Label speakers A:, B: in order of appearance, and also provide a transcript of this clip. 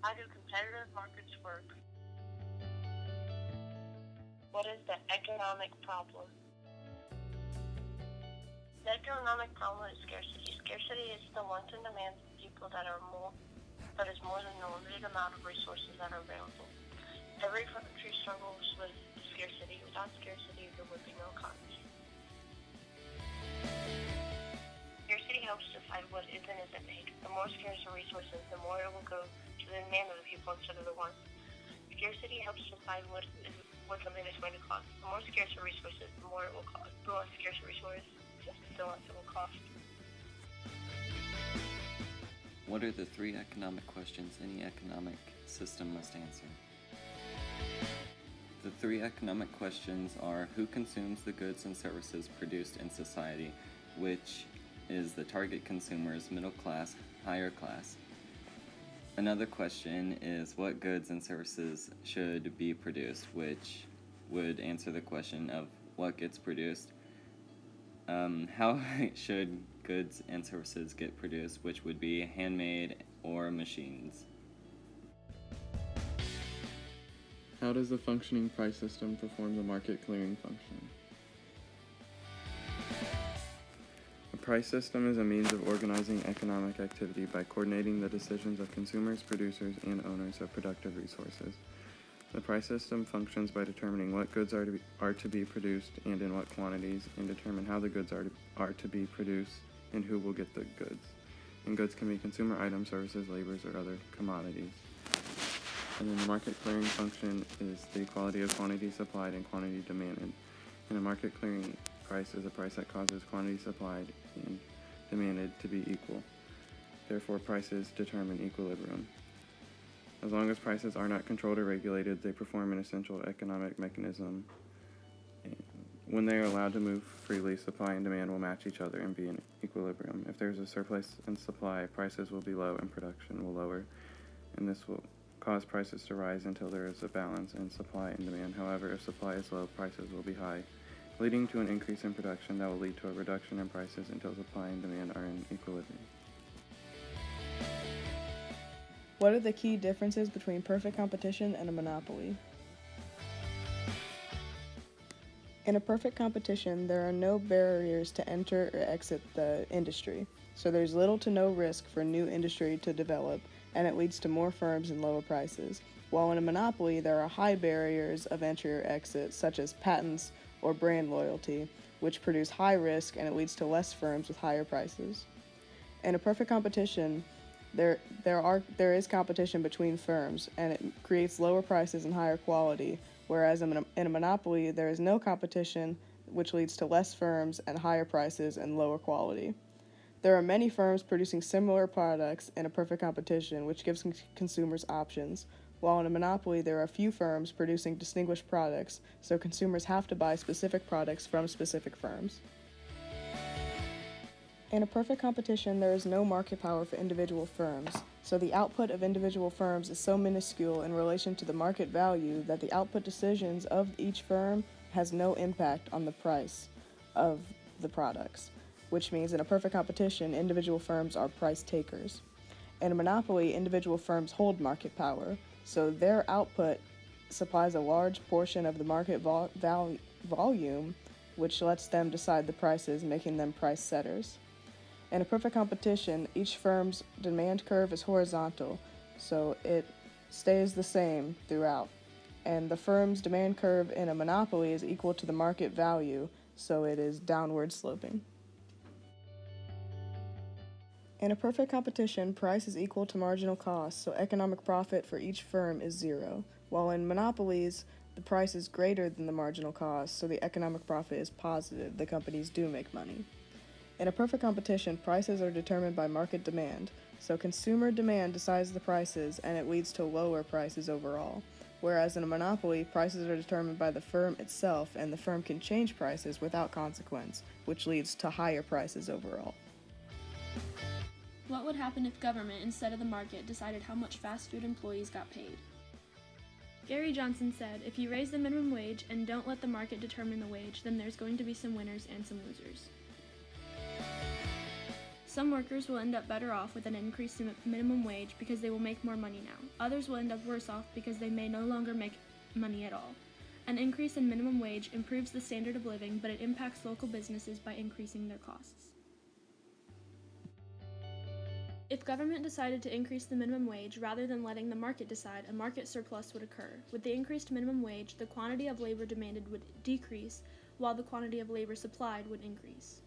A: How do competitive markets work? What is the economic problem? The economic problem is scarcity. Scarcity is the want and demand of people that is more than the limited amount of resources that are available. Every country struggles with scarcity. Without scarcity, there would be no economy. Scarcity helps decide what is and isn't made. The more scarce the resources, the more it will go to the demand of the people instead of the want. Scarcity helps decide what something is going to cost. The more scarce the resources, the more it will cost. The less scarce the resources, the less it will cost.
B: What are the 3 economic questions any economic system must answer? The 3 economic questions are: who consumes the goods and services produced in society, which is the target consumers, middle class, higher class. Another question is what goods and services should be produced, which would answer the question of what gets produced. How should goods and services get produced, which would be handmade or machines.
C: How does the functioning price system perform the market clearing function? A price system is a means of organizing economic activity by coordinating the decisions of consumers, producers, and owners of productive resources. The price system functions by determining what goods are to be produced and in what quantities, and determine how the goods are to be produced and who will get the goods. And goods can be consumer items, services, labors, or other commodities. And then the market clearing function is the equality of quantity supplied and quantity demanded. And a market clearing price is a price that causes quantity supplied and demanded to be equal. Therefore, prices determine equilibrium. As long as prices are not controlled or regulated, they perform an essential economic mechanism. And when they are allowed to move freely, supply and demand will match each other and be in equilibrium. If there is a surplus in supply, prices will be low and production will lower, and this will cause prices to rise until there is a balance in supply and demand. However, if supply is low, prices will be high, leading to an increase in production that will lead to a reduction in prices until supply and demand are in equilibrium.
D: What are the key differences between perfect competition and a monopoly? In a perfect competition, there are no barriers to enter or exit the industry, so there's little to no risk for new industry to develop, and it leads to more firms and lower prices. While in a monopoly, there are high barriers of entry or exit, such as patents or brand loyalty, which produce high risk, and it leads to less firms with higher prices. In a perfect competition, there is competition between firms, and it creates lower prices and higher quality, whereas in a monopoly, there is no competition, which leads to less firms and higher prices and lower quality. There are many firms producing similar products in a perfect competition, which gives consumers options, while in a monopoly, there are few firms producing distinguished products, so consumers have to buy specific products from specific firms. In a perfect competition, there is no market power for individual firms, so the output of individual firms is so minuscule in relation to the market value that the output decisions of each firm has no impact on the price of the products, which means in a perfect competition, individual firms are price takers. In a monopoly, individual firms hold market power, so their output supplies a large portion of the market volume, which lets them decide the prices, making them price setters. In a perfect competition, each firm's demand curve is horizontal, so it stays the same throughout. And the firm's demand curve in a monopoly is equal to the market value, so it is downward sloping. In a perfect competition, price is equal to marginal cost, so economic profit for each firm is zero, while in monopolies, the price is greater than the marginal cost, so the economic profit is positive. The companies do make money. In a perfect competition, prices are determined by market demand, so consumer demand decides the prices and it leads to lower prices overall. Whereas in a monopoly, prices are determined by the firm itself and the firm can change prices without consequence, which leads to higher prices overall.
E: What would happen if government, instead of the market, decided how much fast food employees got paid? Gary Johnson said, if you raise the minimum wage and don't let the market determine the wage, then there's going to be some winners and some losers. Some workers will end up better off with an increased minimum wage because they will make more money now. Others will end up worse off because they may no longer make money at all. An increase in minimum wage improves the standard of living, but it impacts local businesses by increasing their costs. If government decided to increase the minimum wage rather than letting the market decide, a market surplus would occur. With the increased minimum wage, the quantity of labor demanded would decrease, while the quantity of labor supplied would increase.